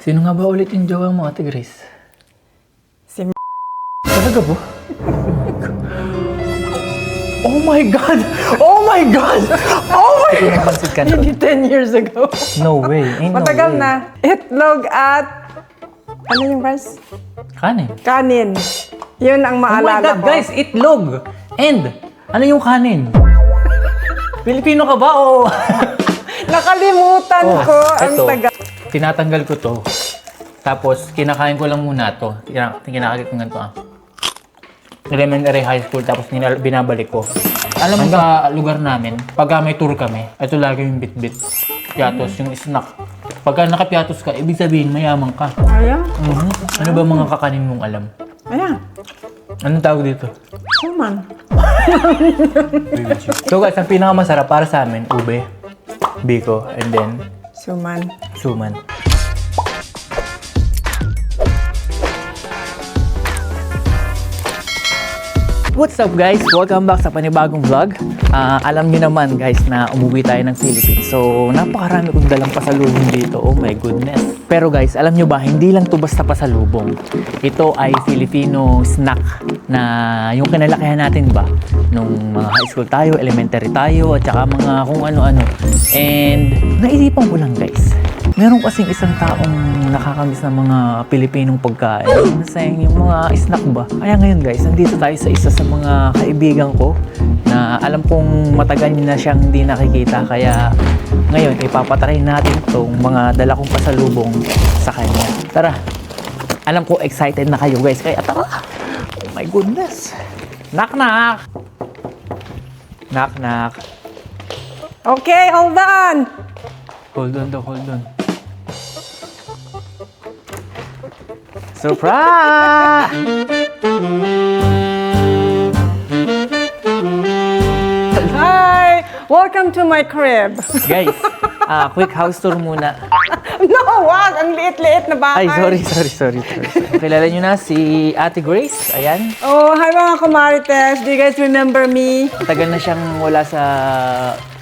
Sino nga ba ulit yung jowa mo, Ate Grace? Si Talaga ba? Oh my God! Oh my God! Oh my God! Napansin ka na. Maybe 10 years ago. No way. Ain't no Matagal way. na. Itlog at... Ano yung rice? Kanin. Kanin. Yun ang Oh my maalala God, ko. guys! Itlog! And, ano yung kanin? Pilipino ka ba o... Nakalimutan ko ang eto, taga... tinatanggal ko to. Tapos, kinakain ko lang muna to. Kinakain ko ganito Elementary high school, tapos binabalik ko. Alam mo sa lugar namin, pagka may tour kami, ito lagi yung bit-bit. Piatos, yung snack. Pagka nakapiatos ka, ibig sabihin mayaman ka. Ayan. Ano ba mga kakanin mong alam? Ayan. Anong tawag dito? Suman. So guys, ang pinakamasarap para sa amin, ube, biko, and then Suman. suman. What's up guys? Welcome back sa panibagong vlog. Alam niyo naman guys na umuwi tayo ng Philippines. So napakarami kong dalang pasalubong dito. Oh my goodness. Pero guys, alam niyo ba, hindi lang to basta pasalubong. Ito ay Filipino snack na yung kinalakihan natin ba nung mga high school tayo, elementary tayo, at saka mga kung ano-ano. And naisipan ko lang guys, meron kasing isang taong nakakamiss ng mga Pilipinong pagkain. Sayang yung mga snack ba? Kaya ngayon guys, nandito tayo sa isa sa mga kaibigan ko na alam kong matagal na siyang hindi nakikita. Kaya ngayon, ipapatry natin itong mga dala kong pasalubong sa kanya. Tara! Alam ko excited na kayo guys, kaya tara! Oh my goodness! Knock knock! Knock knock! Okay, hold on. Hold on daw, hold on. Surprise! Hi! Welcome to my crib. Guys, quick house tour muna. No, wag! Ang liit-liit na bahay. Ay, sorry. Kilala nyo na si Ate Grace. Ayan. Oh, hi mga kumarites. Do you guys remember me? Matagal na siyang wala sa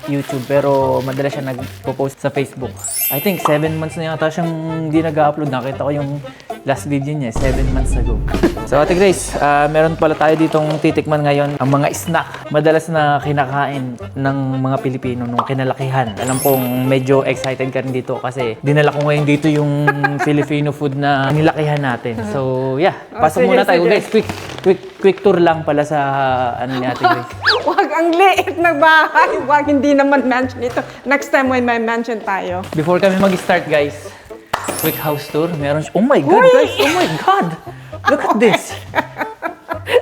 YouTube pero madalas siya nagpo-post sa Facebook. I think 7 months na yata siyang hindi nag-upload. Nakita ko yung last video niya, 7 months ago. So Ate Grace, meron pala tayo ditong titikman ngayon ang mga snack madalas na kinakain ng mga Pilipino nung kinalakihan. Alam kong medyo excited ka rin dito kasi dinala ko ngayon dito yung Filipino food na nilakihan natin. So yeah, pasok sige, muna tayo sige. guys. Quick tour lang pala sa ano ni Ate Grace. Wag, ang liit na bahay. Wag, hindi naman mention ito. Next time when may mention tayo. Before kami mag-start guys, quick house tour. Meron oh my God Uy! guys, oh my God. Look at this.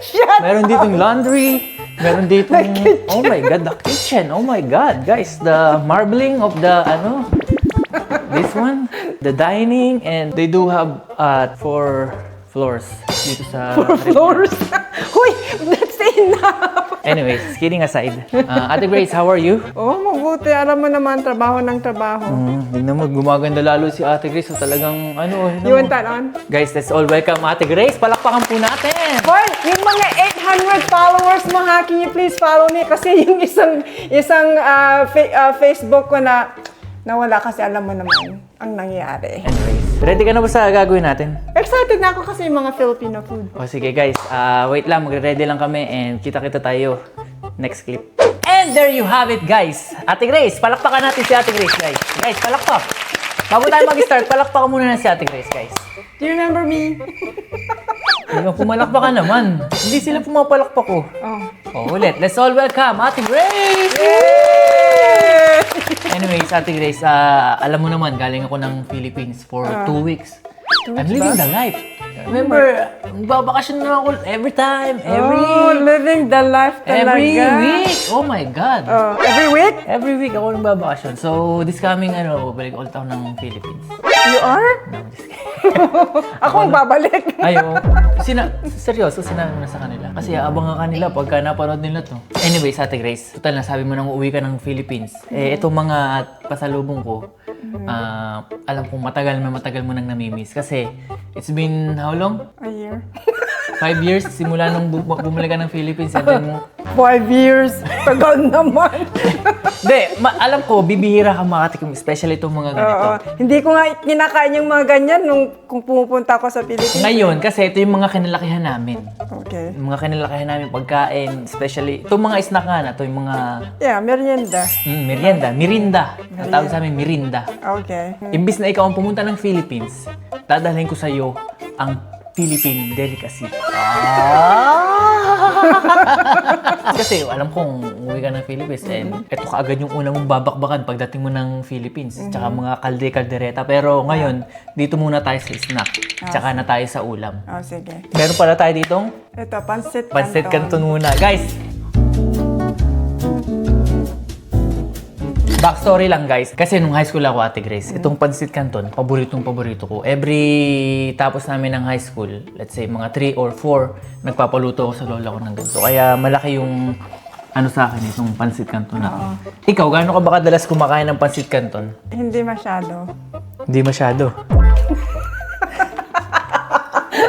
Shut Meron ditong laundry. Meron ditong, oh my God, the kitchen. Oh my God, guys, the marbling of the, this one, the dining, and they do have 4 floors dito sa floors. Uy, that's enough. Anyways, kidding aside. Ate Grace, how are you? Oh, mabuti. Alam mo naman, trabaho ng trabaho. Tignan mo, gumaganda lalo si Ate Grace. So talagang, You want that on? Guys, let's all welcome Ate Grace. Palakpakan po natin. Hoy, yung mga 800 followers mo ha, can you please follow me? Kasi yung isang Facebook ko na nawala kasi alam mo naman ang nangyayari. Anyways, ready ka na ba sa gagawin natin? Excited na ako kasi yung mga Filipino food. O sige guys, wait lang, magre-ready lang kami and kita-kita tayo next clip. And there you have it guys! Ate Grace, palakpakan natin si Ate Grace guys. Guys, palakpak! Bago tayo mag-start, palakpakan muna na si Ate Grace guys. Do you remember me? Pumalakpakan naman. Hindi sila pumapalakpak ko. Oh. O ulit, let's all welcome Ate Grace! Yay! Anyways, Ate Grace, alam mo naman, galing ako ng Philippines for 2 weeks. I'm living the life. Remember, babakasyon na ako every time, Oh, living the life talaga. every week. Oh my God. Every week? Every week ako nagbabakasyon. So, this coming, balik ulit ako ng Philippines. You are? No, I'm just kidding. Ako ang babalik. Ayo. Seryoso, sinabi mo na sa kanila. Kasi abangan kanila pagka napanood nila to. Anyways, Ate Grace, total nasabi mo nang uuwi ka ng Philippines. Itong mga pasalubong ko, alam kong matagal mo nang namimiss. Kasi, it's been how long? A year. 5 years simula nung bumalik ka ng Philippines and then 5 years. Tagal naman. Hindi, alam ko, bibihira ka makatikim, especially itong mga ganito. Oo. Hindi ko nga kinakain yung mga ganyan kung pumupunta ako sa Pilipinas. Ngayon, kasi ito yung mga kinalakihan namin. Okay. Yung mga kinalakihan namin pagkain, especially, itong mga snack nga na, ito yung mga Yeah, merienda. mirinda. Ang tawag sa amin, mirinda. Okay. Imbis na ikaw ang pumunta ng Philippines, dadalhin ko sa iyo ang Philippine delicacy. Kasi alam kong umuwi ka ng Philippines and ito kaagad yung una mong babakbakan pagdating mo ng Philippines. Tsaka mga kalde-kaldereta. Pero ngayon, dito muna tayo sa snack. Tsaka na tayo sa ulam. Oh, sige. Meron pala tayo ditong Ito, pansit pancit canton. canton muna. Guys! Backstory lang guys, kasi nung high school ako, Ate Grace, itong pancit canton, paboritong paborito ko. Every tapos namin ng high school, let's say mga 3 or 4, nagpapaluto ako sa lola ko ng ganito. Kaya malaki yung ano sa akin itong pancit canton na. Ikaw, gaano ka ba kadalas kumakain ng pancit canton? Hindi masyado. Hindi masyado.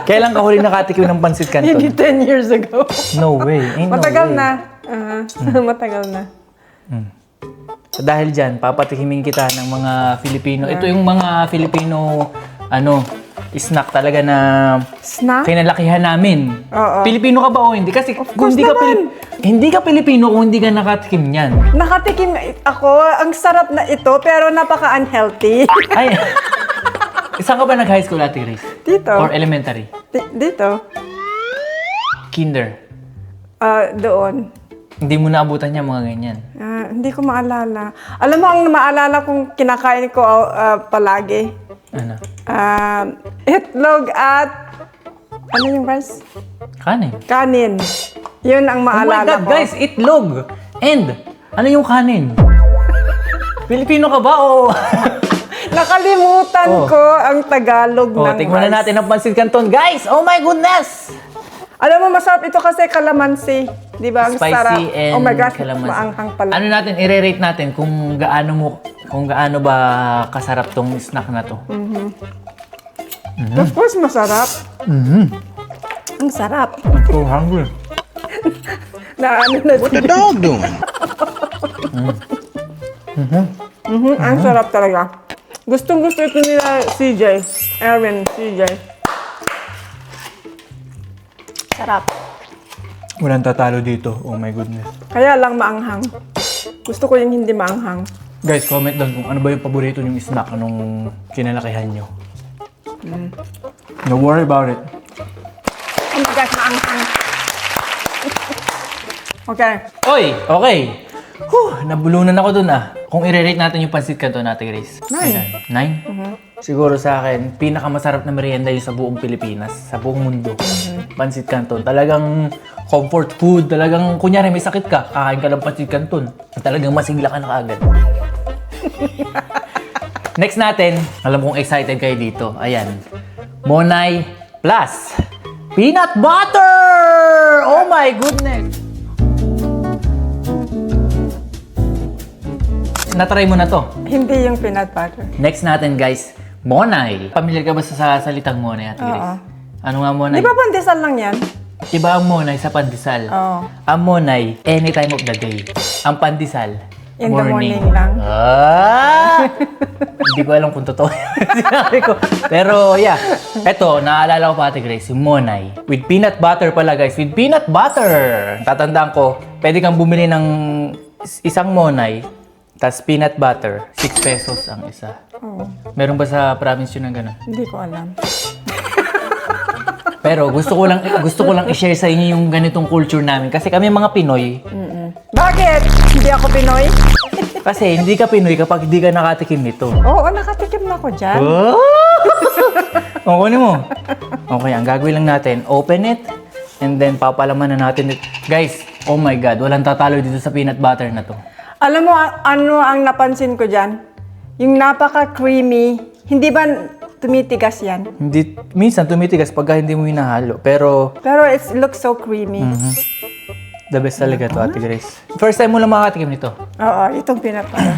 Kailan ka huli nakatikim ng pancit canton? Hindi 10 years ago. No way. Ain't no Matagal way. na. Matagal na. So, dahil dyan, papatikimin kita ng mga Filipino. Ito yung mga Filipino, snack talaga na Snack? kinalakihan namin. Oo. Pilipino ka ba o hindi? Kasi kung course hindi ka Pilipino kung hindi ka nakatikim yan. Nakatikim ako. Ang sarap na ito, pero napaka-unhealthy. Ay, saan ka ba nag-high school, Ate Grace? Dito. Or elementary? Dito. Kinder? Doon. Hindi mo naabutan niya mga ganyan. Hindi ko maalala. Alam mo, ang maalala kong kinakain ko palagi? Ano? Itlog at... Ano yung rice? Kanin. Kanin. Yun ang Oh my maalala God, ko. guys! Itlog! And, ano yung kanin? Pilipino ka ba o... Nakalimutan Oh. ko ang Tagalog ng tingnan rice. na natin ang pancit canton. Guys! Oh my goodness! Alam mo, masarap ito kasi kalamansi. Di ba? Ang Spicy sarap. and Oh my gosh, calamansi. maanghang pala. Ano natin, i-rate natin kung gaano ba kasarap tong snack na to. Of course, masarap. Ang sarap. I'm so hungry. Na ano na What the dog doing? Ang sarap talaga. Gustong-gusto ito nila CJ. Erwin, CJ. Sarap. Walang tatalo dito. Oh my goodness. Kaya lang maanghang. Gusto ko yung hindi maanghang. Guys, comment down kung ano ba yung paborito nyong snack anong kinalakihan nyo. Don't worry about it. Oh my gosh, maanghang. Okay. Oy! Okay! Nabulunan ako dun Kung i-rate natin yung pancit canton natin, Grace. 9. 9? Siguro sa akin, pinakamasarap na merienda yung sa buong Pilipinas, sa buong mundo. Pancit canton. Talagang comfort food. Talagang, kunyari may sakit ka, kakain ka ng pancit canton. Talagang masigla ka na kaagad. Next natin, alam kong excited kayo dito. Ayan. Monay Plus Peanut Butter! Oh my goodness! Natry mo na to. Hindi yung peanut butter. Next natin guys, Monay. Familiar ka ba sa salitang Monay, Ate Grace? Oo. Ano nga Monay? Di ba pandesal lang yan? Iba ang Monay sa pandesal. Oo. Ang Monay, any time of the day. Ang pandesal, In the morning lang. Hindi ko alam kung totoo yung sinabi ko. Pero yeah, eto, naalala ko pa Ate Grace, yung Monay. With peanut butter pala guys, with peanut butter. Tatandaan ko, pwede kang bumili ng isang Monay, tas peanut butter, 6 pesos ang isa. Oo. Meron ba sa province yun ng gano'n? Hindi ko alam. Pero gusto ko lang i-share sa inyo yung ganitong culture namin. Kasi kami mga Pinoy, Bakit? Hindi ako Pinoy? kasi hindi ka Pinoy kapag hindi ka nakatikim nito. Oo, nakatikim na ako dyan. Oh! Kunin mo. Okay, ang gagawin lang natin, open it, and then papalaman na natin it. Guys, oh my God, walang tatalo dito sa peanut butter na to. Alam mo, ano ang napansin ko dyan? Yung napaka-creamy. Hindi ba tumitigas yan? Hindi, minsan tumitigas pagka hindi mo hinahalo, pero Pero it looks so creamy. the best talaga to, Ate Grace. First time mo lang makatikim nito. Oo, itong peanut butter.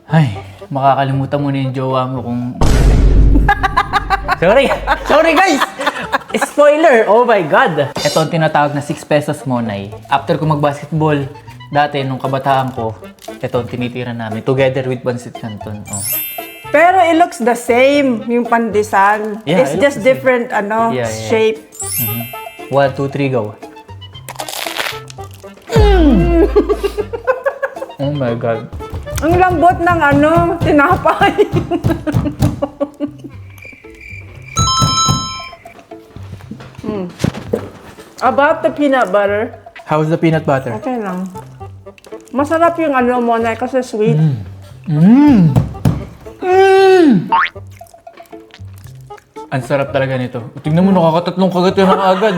Ay, makakalimutan mo na yung jowa mo kung... Sorry guys! Spoiler! Oh my God! Ito Ito ang tinatawag na 6 pesos monay. After ko mag-basketball, dati nung kabataan ko, ito ang tinitira namin. Together with Pancit Canton. Oh. Pero it looks the same, yung pandesal. Yeah, It's it just looks the different, Yeah. shape. 1, 2, 3, go. Oh my God. Ang lambot ng tinapay. About the peanut butter, How's the peanut butter? okay lang. Masarap yung monay kasi sweet. Ang sarap talaga nito. Tingnan mo, nakakatatlong kagat yun na agad.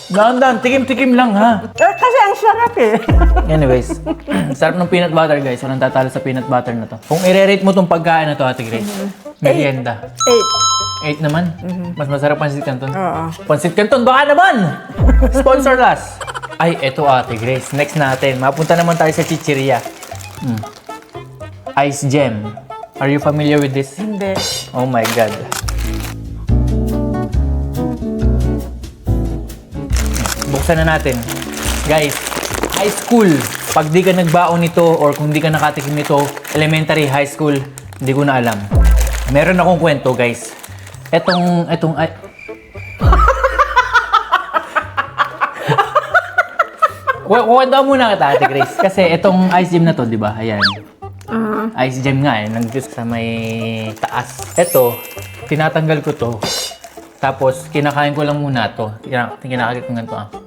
Dahan-dahan, tikim-tikim lang ha. Kasi ang sarap eh. Anyways, sarap ng peanut butter guys. Walang tatalo sa peanut butter na to. Kung i-rate mo tong pagkain na to, Ate Grace, merienda. 8 naman? Mas masarap Pancit Canton? Oo. Pancit Canton, baka naman! Sponsor last! Ay, eto Ate Grace. Next natin, mapunta naman tayo sa chichiria. Ice Gem. Are you familiar with this? Hindi. Oh my God. Buksan na natin. Guys, high school. Pag di ka nagbaon nito or kung di ka nakatikim nito, elementary, high school, hindi ko na alam. Meron akong kwento, guys. Kwento muna kita, Ate Grace. Kasi itong ice gem na to, di ba? Ayan. Ice gem nga eh, nag-juice sa may taas. Ito, tinatanggal ko to. Tapos, kinakain ko lang muna to. Kinakain ko ganito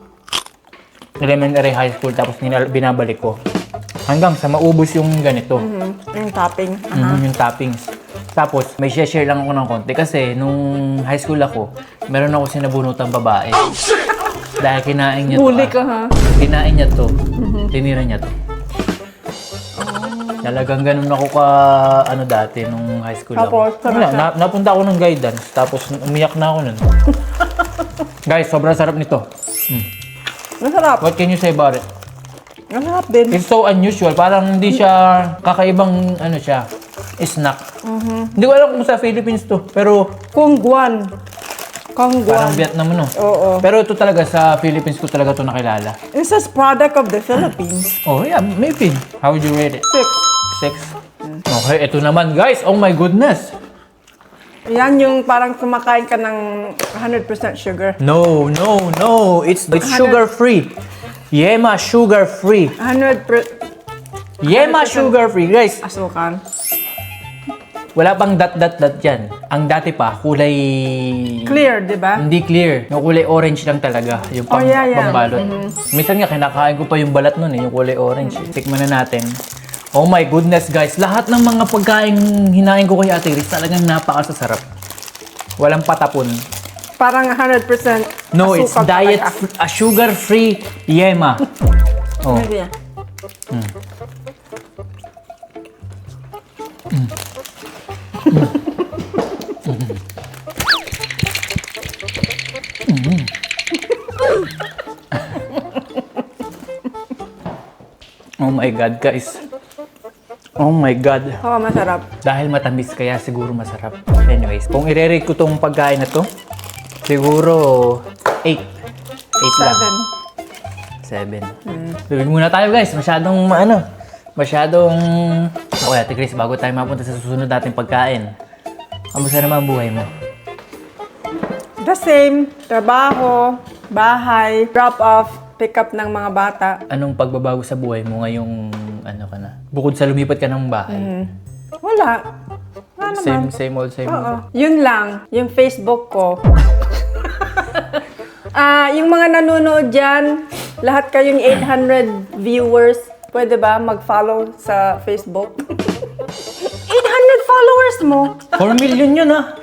Elementary, high school, tapos binabalik ko. Hanggang sa maubos yung ganito. Yung topping. Yung toppings. Tapos, may share lang ako ng konti. Kasi, nung high school ako, meron ako sinabunutang babae. Dahil kinain niya to. Huli ka ha. Kinain niya to. Tinira niya to. Talagang ganun ako dati nung high school Tapos, ako. Wala, napunta ako ng guidance, tapos umiyak na ako nun. Guys, sobrang sarap nito. Masarap. What can you say about it? Masarap din. It's so unusual. Parang hindi siya kakaibang snack. Hindi ko alam kung sa Philippines to, pero Kungguan. parang Vietnam Oo. Pero ito talaga sa Philippines ko talaga to nakilala. This is product of the Philippines. Oh yeah, maybe. How would you rate it? 6. 6. Okay, ito naman guys. Oh my goodness. Yan yung parang kumakain ka ng 100% sugar. No. It's sugar-free. Yema sugar-free. 100% Yema sugar-free. Guys, asukal. wala pang dot yan. Ang dati pa, kulay... Clear, di ba? Hindi clear. Yung kulay orange lang talaga. Yung Yeah. pangbalot. Minsan nga, kinakain ko pa yung balat nun yung kulay orange. Tikman na natin. Oh my goodness guys, lahat ng mga pagkain hinain ko kay Ate Grace talagang napakasasarap. Walang patapon. Parang 100% No, it's asukal diet, talaga. sugar-free Yema. Oh. Sige. Oh my God, guys. Oh my God. Oo, masarap. Dahil matamis, kaya siguro masarap. Anyways, kung i-rate ko tong pagkain na to, siguro 8. 8 lang. 7. Tubig muna tayo guys. Masyadong... Okay, Ate Grace, bago tayo mapunta sa susunod nating pagkain. Kamusta naman ang buhay mo? The same. Trabaho, bahay, drop off, pick up ng mga bata. Anong pagbabago sa buhay mo ngayong Bukod sa lumipat ka ng bahay? Wala. Wala naman. Same old. Oo. Yun lang. Yung Facebook ko. Yung mga nanonood dyan, lahat kayong 800 viewers, pwede ba mag-follow sa Facebook? 800 followers mo. 4 million yun ah!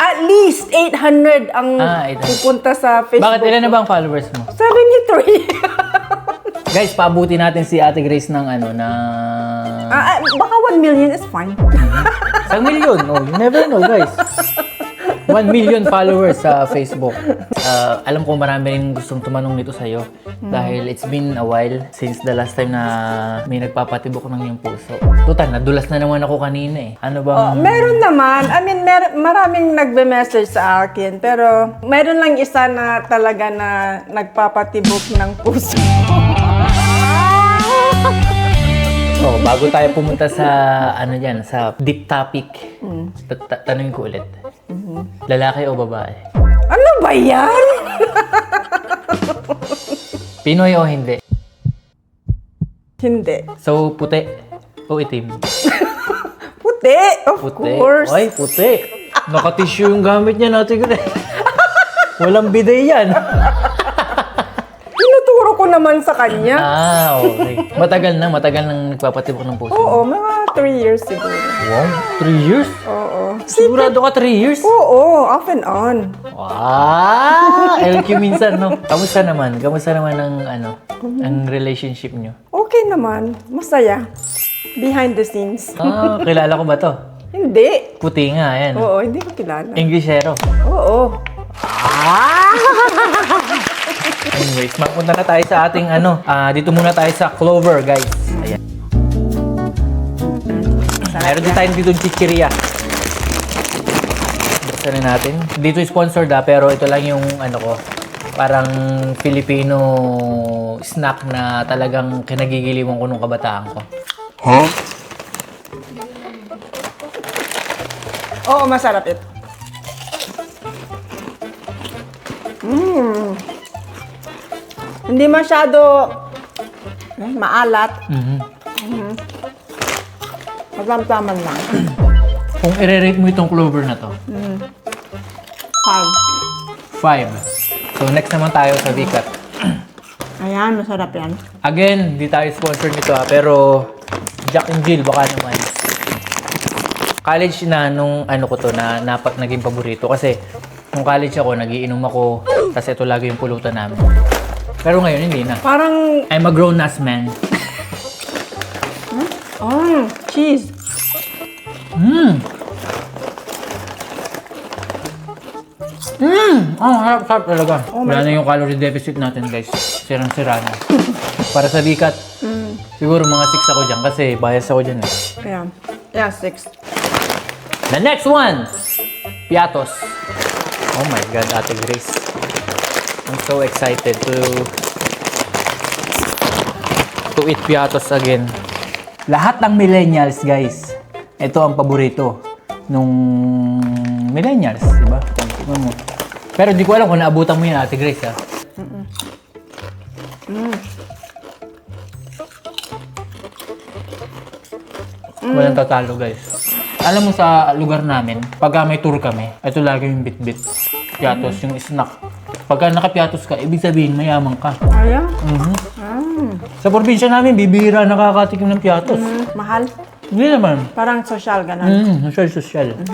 At least 800 ang 800. pupunta sa Facebook. Bakit ilan na ba ang followers mo? 73. Guys, paabuti natin si Ate Grace ng Baka 1 million is fine. 1 million. Oh, you never know, guys. 1 million followers sa Facebook. Alam ko marami rin gustong tumanong nito sa'yo. Dahil it's been a while since the last time na may nagpapatibok ng iyong puso. Total, nadulas na naman ako kanina eh. Ano bang... Meron naman. I mean, maraming nagbe-message sa akin. Pero meron lang isa na talaga na nagpapatibok ng puso. Oh, bago tayo pumunta sa ano yan, sa deep topic. Tanungin ko ulit. Lalaki o babae? Ano ba yan? Pinoy o hindi? Hindi. So, puti o itim? Puti, of Puti. course. Ay, puti. Naka-tissue yung gamit niya natin. Walang bidet yan. Tinuturo ko naman sa kanya. Okay. Matagal nang nagpapatibok ng puso. Oo, mga 3 years siguro. Wow, 3 years? Oo. Sigurado ka 3 years? Oo, off and on. Wow! LQ minsan, no? Kamusta naman? Ang relationship niyo? Okay naman. Masaya. Behind the scenes. Kilala ko ba to? Hindi. Puti nga, yan. Oo, hindi ko kilala. Englishero. Oo. Anyways, magpunta na tayo sa ating dito muna tayo sa Clover, guys. Ayan. Meron din tayo dito chichiria. Buksan na natin. Dito sponsored pero ito lang yung parang Filipino snack na talagang kinagigiliwan ko nung kabataan ko. Huh? Oo, masarap ito. Hindi masyado maalat. Matamtaman lang. Kung i-rate mo itong Clover na to, 5. 5. So next naman tayo sa Vicat. Ayan, masarap yan. Again, di tayo sponsor nito pero Jack and Jill baka naman. College na nung ko to na naging paborito kasi nung college ako, nagiinom ako kasi ito lagi yung pulutan namin. Pero ngayon hindi na. Parang, I'm a grown-ass man. cheese. Sarap talaga. Wala na yung calorie deficit natin, guys. Sirang-sira na. Para sa Vicat, siguro mga 6 ako dyan kasi bias ako dyan. Yeah, 6. The next one, Piatos. Oh my God, Ate Grace. I'm so excited to eat Piatos again. Lahat ng millennials, guys, ito ang paborito nung millennials, di ba? Tingnan mo. Pero di ko alam kung naabutan mo yun, Ate Grace, ha? Walang tatalo, guys. Alam mo sa lugar namin, pagka may tour kami, ito lagi yung bit-bit. Piatos, yung snack. Pagka nakapiatos ka, ibig sabihin mayaman ka. Ayan. Sa probinsya namin, bibira nakakatikim ng piatos. Mahal. Hindi naman. Parang social, ganun. Social. 7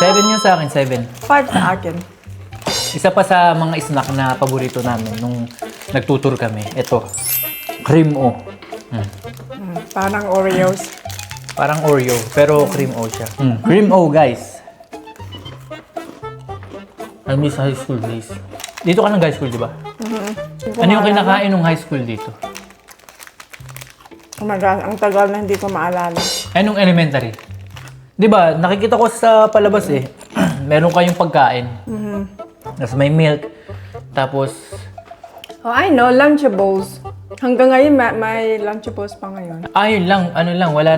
yan sa akin, 7. 5 sa akin. Isa pa sa mga snack na paborito namin nung nagtutur kami. Ito, Cream O. Parang Oreos. Parang Oreo, pero Cream O siya. Cream O, guys. I miss high school days. Dito ka ng high school, di ba? Ano yung kinakain ng high school dito? Oh my God, ang tagal na hindi ko maalala. Anong elementary? Di ba, nakikita ko sa palabas eh. Meron kayong pagkain. Tapos may milk. Tapos, Oh, I know, Lunchables. Hanggang ngayon, may Lunchables pa ngayon. yun lang, wala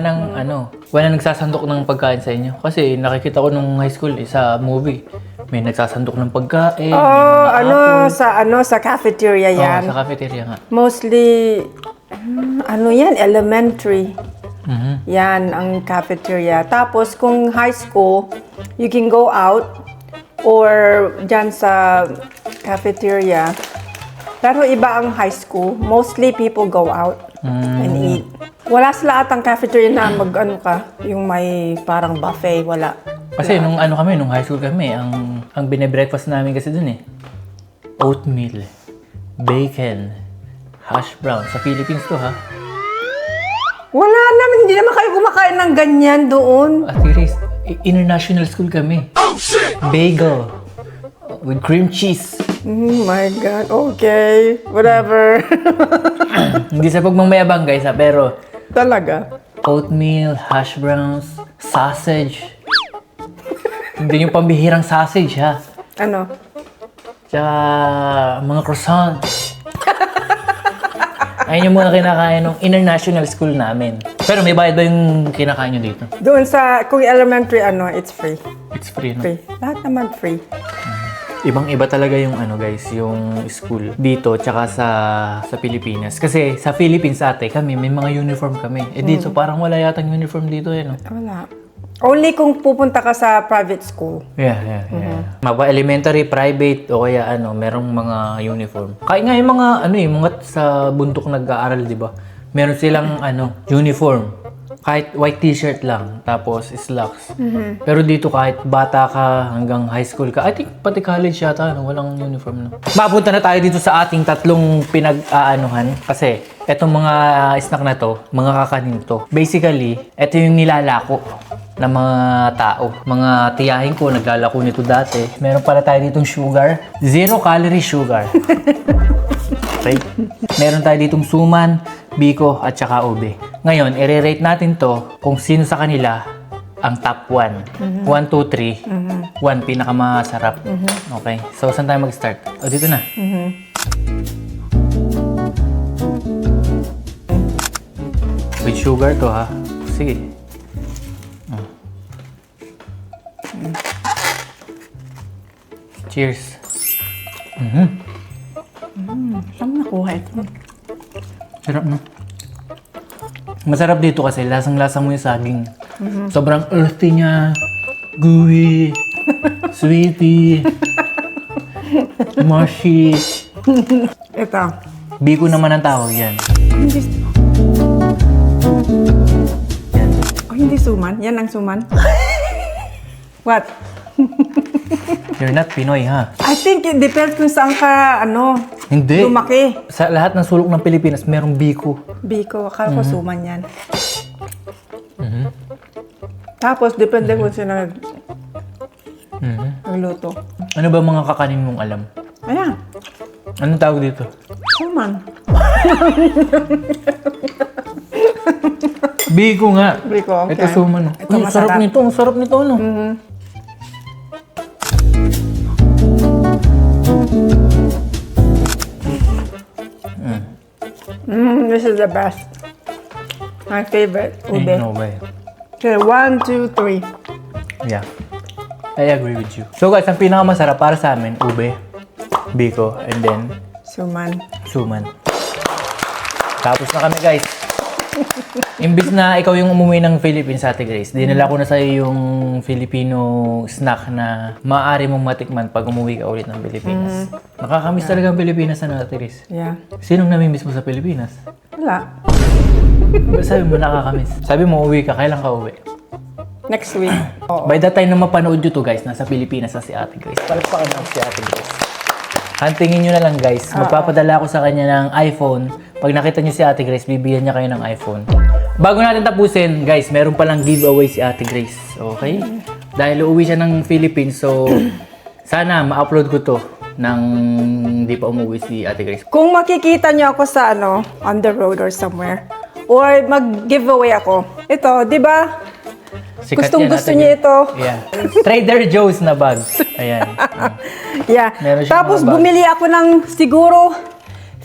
nagsasandok ng pagkain sa inyo. Kasi nakikita ko nung high school sa movie, may nagsasandok ng pagkain. Oh, may mga apple. sa cafeteria yan. Sa cafeteria nga. Mostly, yan, elementary. Mhm. Yan, ang cafeteria. Tapos, kung high school, you can go out or dyan sa cafeteria. Pero iba ang high school. Mostly people go out and eat. Wala sila atang cafeteria na yung may parang buffet. Wala. Kasi nung high school kami, ang bine-breakfast namin kasi dun eh. Oatmeal, bacon, hash brown. Sa Philippines to ha. Wala naman, hindi naman kayo kumakain ng ganyan doon. Ate Grace, International school kami. Oh, shit! Bagel. With cream cheese. Oh my God. Okay. Whatever. Hindi sa pagmamayabang guys ha, pero Talaga. oatmeal, hash browns, sausage. Hindi yung pambihirang sausage ha. Ano? Tsaka mga croissant. Ayun yung mga kinakain ng international school namin. Pero may bayad ba yung kinakain nyo dito? Doon sa, kung elementary, it's free. It's free, no? Free. Lahat naman free. Ibang-iba talaga yung guys, yung school dito tsaka sa Pilipinas. Kasi sa Philippines ate, kami may mga uniform kami. Eh dito parang wala yatang uniform dito no? Wala. Only kung pupunta ka sa private school. Yeah. Maba elementary, private o kaya merong mga uniform. Kaya nga yung mga sa bundok nag-aaral, 'di ba? Meron silang uniform. Kahit white t-shirt lang, tapos slacks. Pero dito kahit bata ka hanggang high school ka, I think pati college yata, walang uniform. Mapunta na tayo dito sa ating tatlong pinag-aanuhan. Kasi etong mga snack na to, mga kakanin to. Basically, eto yung nilalako ng mga tao. Mga tiyahin ko, naglalako nito dati. Meron pala tayo ditong sugar. 0 calorie sugar. Okay? Meron tayo ditong suman, biko, at saka ube. Ngayon, i-rate natin to kung sino sa kanila ang top 1. 1, 2, 3. 1, pinakamasarap. Okay? So, saan tayo mag-start? O, dito na. With sugar to, ha? Sige. Cheers. Saan nakuha ito? Sarap, no? Masarap dito kasi lasang-lasa mo yung saging. Sobrang earthy niya. Gooey. Sweety. Mushy. Ito. Biko naman ang tawag yan. Hindi, Yan. hindi suman. Yan ang suman. What? You're not Pinoy, ha? I think it depends kung saan ka, Hindi. lumaki. Sa lahat ng sulok ng Pilipinas, merong biko. Biko, akala ko suman yan. Tapos, depende kung sino nagluto. Ano ba mga kakanin mong alam? Ayan, Anong tawag dito? suman. Biko nga. Biko, okay. Ito suman. Ito Ang sarap masarap. nito. Ang sarap nito, no? This is the best. My favorite, ube. No way. Okay, 1, 2, 3. Yeah. I agree with you. So guys, ang pinakamasarap para sa amin, ube, biko, and then Suman. suman. Tapos na kami guys. Imbis na ikaw yung umuwi ng Philippines, Ate Grace, dinala ko na sa'yo yung Filipino snack na maaari mong matikman pag umuwi ka ulit ng Pilipinas. Nakakamiss talaga ang Pilipinas, Ate Grace. Yeah. Sinong namimiss mo sa Pilipinas? Wala. Sabi mo nakakamiss. Sabi mo uwi ka, kailan ka uwi? Next week. Oo. By that time na mapanood nyo to guys, nasa Pilipinas na si Ate Grace. Palagpakan na si Ate Grace. Hantingin nyo na lang guys. Magpapadala ako sa kanya ng iPhone. Pag nakita nyo si Ate Grace, bibigyan niya kayo ng iPhone. Bago natin tapusin, guys, meron palang giveaway si Ate Grace. Okay? Dahil uuwi siya ng Philippines, so sana ma-upload ko to nang hindi pa umuwi si Ate Grace. Kung makikita niyo ako sa on the road or somewhere, or mag-giveaway ako. Ito, di ba? Sikat Gustong yan, gusto Ate niyo Grace. ito. Yeah. Trader Joe's na bag. Ayan. Yeah. Meron siyang Tapos mga bag. bumili ako ng siguro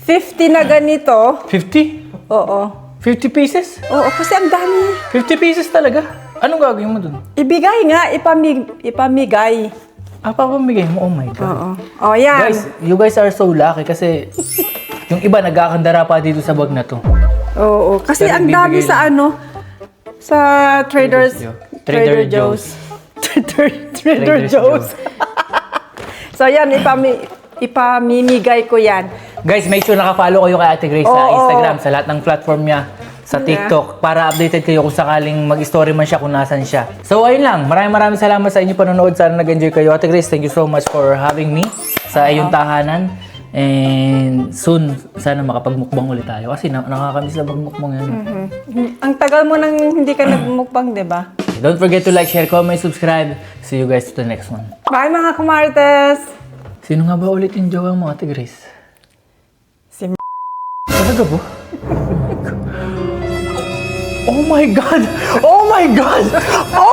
50 na ganito. 50? Oo. 50 pieces? Oo, kasi ang dami. 50 pieces talaga? Anong gagawin mo dun? Ibigay nga, ipamigay. Papamigay mo? Oh my God. Oo. Oh, yan. Guys, you guys are so lucky kasi yung iba nagkakandara pa dito sa bag na to. Oo, kasi Pero ang dami bibigay sa sa Trader Joe's. Trader Joe's. So yan, ipamimigay ko yan. Guys, make sure naka-follow kayo kay Ate Grace sa Oo. Instagram, sa lahat ng platform niya, sa TikTok, para updated kayo kung sakaling mag-story man siya kung nasan siya. So ayun lang, maraming salamat sa inyo panonood. Sana nag-enjoy kayo. Ate Grace, thank you so much for having me sa iyong tahanan. And soon, sana makapagmukbang ulit tayo. Kasi nakakamiss na magmukbang yan. Ang tagal mo nang hindi ka nagmukbang, di ba? Don't forget to like, share, comment, subscribe. See you guys to the next one. Bye mga kumartes! Sino nga ba ulit yung jowa mo, Ate Grace? Si Talaga ba? Oh my God! Oh my God! Oh